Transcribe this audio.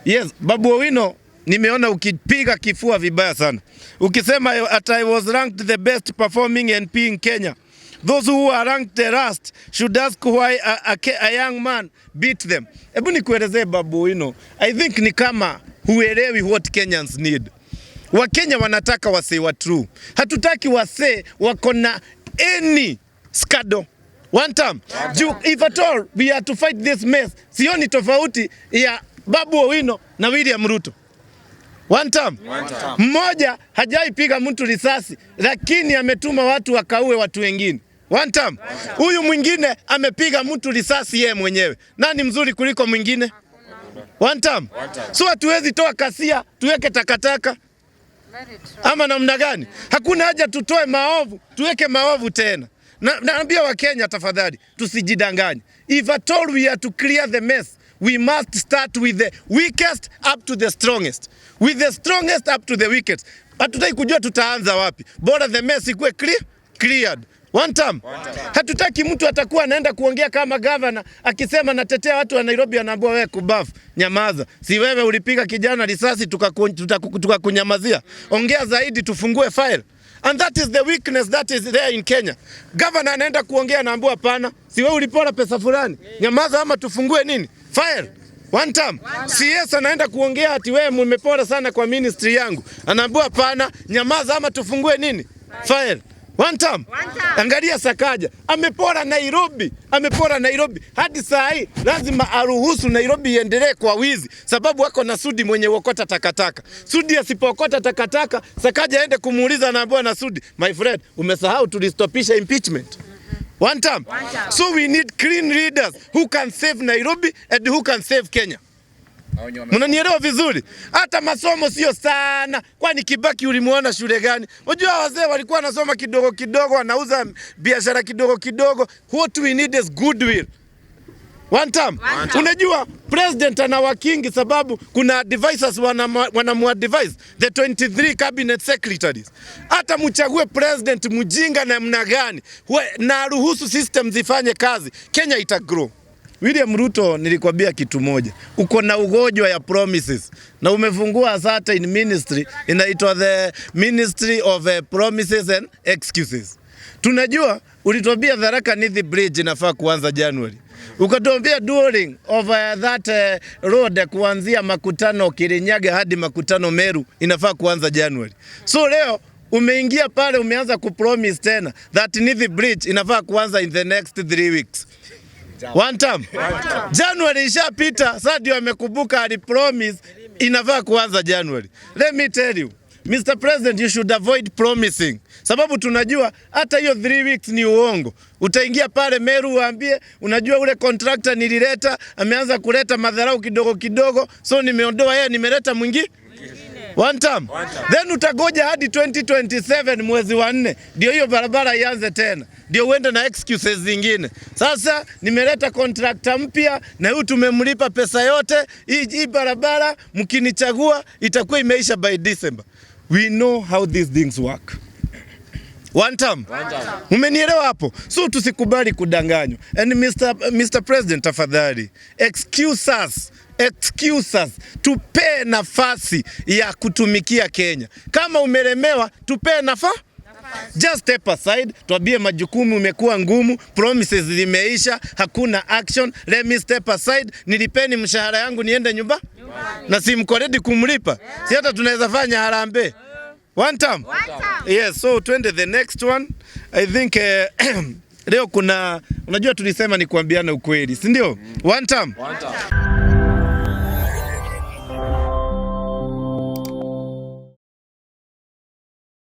Yes, Babu Owino nimeona ukipiga kifua vibaya sana. Ukisema at I was ranked the best performing MP in Kenya. Those who are ranked the last should ask why a young man beat them. Hebu nikuelezee Babu Owino. I think ni kama huelewi what Kenyans need. Wakenya wanataka wasee wa true. Hatutaki wasee wako na any scandal. One time. If at all we are to fight this mess, sioni tofauti ya Babu Owino na William Ruto. One time. Mmoja hajaipiga mtu risasi, lakini ametuma watu wakaue watu wengine. One time. Huyu mwingine amepiga mtu risasi yeye mwenyewe. Nani mzuri kuliko mwingine? One time. So hatuwezi toa kasia tuweke takataka. Ama namna gani? Hakuna haja tutoe maovu tuweke maovu tena. Naambia Wakenya tafadhali tusijidanganye. If at all we are to clear the mess, we must start with the weakest up to the strongest. With the strongest up to the weakest. Hatutaki kujua tutaanza wapi. Bora the mess ikuwe cleared. One time. Hatutaki mtu atakuwa anaenda kuongea kama governor akisema natetea watu wa Nairobi anaambia wewe kubafu. Nyamaza. Si wewe ulipiga kijana risasi tukakunyamazia. Ongea zaidi tufungue file. And that is the weakness that is there in Kenya. Governor anaenda kuongea anaambia hapana. Si wewe ulipora pesa fulani. Nyamaza ama tufungue nini? File. One time. CS anaenda kuongea ati wewe mmepora sana kwa ministry yangu. Anaambia hapana, nyamaza ama tufungue nini? File. One time. Angalia Sakaja. Amepora Nairobi. Hadi saa hii lazima aruhusu Nairobi iendelee kwa wizi. Sababu wako na Sudi mwenye wokota takataka. Sudi asipokota takataka, Sakaja aende kumuuliza anaambiwa na Sudi, my friend, umesahau tulistopisha impeachment. One time. So we need clean leaders who can save Nairobi and who can save Kenya. Mnanielewa vizuri? Hata masomo sio sana. Kwani Kibaki ulimuona shule gani? Unajua wazee walikuwa wanasoma kidogo kidogo, wanauza biashara kidogo kidogo. What we need is goodwill. One time. Unajua president ana wakingi sababu kuna advisors wanamuadvise the 23 cabinet secretaries. Hata mchague president mjinga namna gani na ruhusu system zifanye kazi, Kenya itagrow. William Ruto nilikwambia kitu moja. Uko na ugonjwa ya promises. Na umefungua certain ministry inaitwa the Ministry of Promises and Excuses. Tunajua ulituambia Tharaka Nithi Bridge inafaa kuanza January. Ukatuambia during of that road kuanzia Makutano Kirinyaga hadi Makutano Meru inafaa kuanza January. So leo umeingia pale umeanza kupromise tena that Nithi Bridge inafaa kuanza in the next 3 weeks. One time. January ishapita, sasa ndio amekumbuka alipromise inafaa kuanza January. Let me tell you, Mr. President, you should avoid promising. Sababu tunajua hata hiyo 3 weeks ni uongo. Utaingia pale Meru uambie, unajua ule contractor nilileta, ameanza kuleta madharau kidogo kidogo, so nimeondoa yeye nimeleta mwingine. One time. Then utagoja hadi 2027 mwezi wa 4 ndio hiyo barabara ianze tena. Ndio uende na excuses zingine. Sasa nimeleta contractor mpya na huyu tumemlipa pesa yote. Hii barabara mkinichagua itakuwa imeisha by December. We know how these things work. One time. Umenielewa hapo? So tusikubali kudanganywa. And Mr. President tafadhali, excuse us, tupe nafasi ya kutumikia Kenya. Kama umelemewa, tupe nafasi. Just step aside, tuambie majukumu umekuwa ngumu, promises zimeisha, hakuna action, let me step aside, nilipeni mshahara yangu niende nyumba. Na si mko ready kumlipa. Si hata tunaweza fanya harambee. One time. Yes, so twende the next one. I think leo kuna, unajua tulisema ni kuambiana ukweli, si ndio? One time.